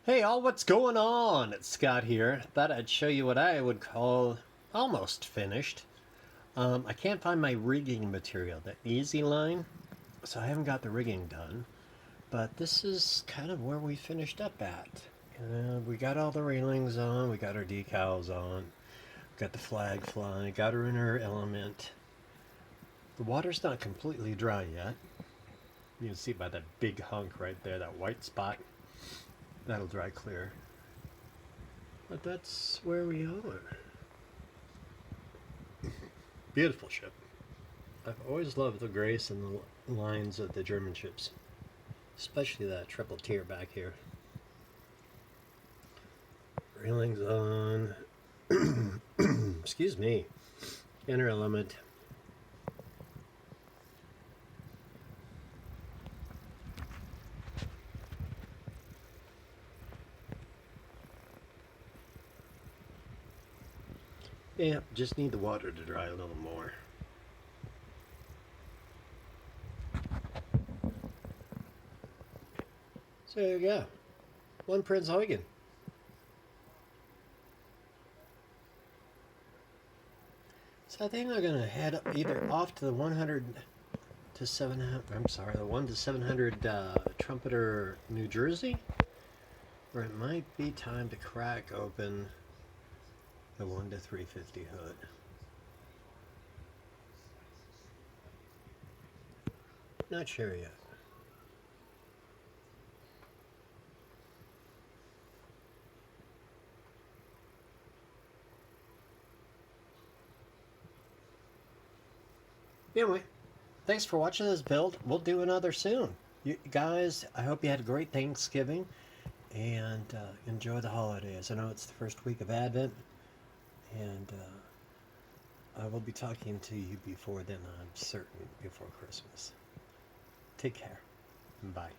Hey all, what's going on? It's Scott here. Thought I'd show you what I would call almost finished. I can't find my rigging material, the easy line, so I haven't got the rigging done. But this is kind of where we finished up at. We got all the railings on, we got our decals on, got the flag flying, got her in her element. The water's not completely dry yet. You can see by that big hunk right there, that white spot. That'll dry clear. But that's where we are. Beautiful ship. I've always loved the grace and the lines of the German ships, especially that triple tier back here. Railings on. Excuse me. Inner element. Yeah, just need the water to dry a little more. So there you go. One Prinz Eugen. So I think I'm gonna head up either off to the 100 to 700. I'm sorry, the 1 to 700 Trumpeter, New Jersey, or it might be time to crack open the 1 to 350 hood. Not sure yet. Anyway, thanks for watching this build. We'll do another soon. You guys, I hope you had a great Thanksgiving and enjoy the holidays. I know it's the first week of Advent, and I will be talking to you before then, I'm certain, before Christmas. Take care. Bye.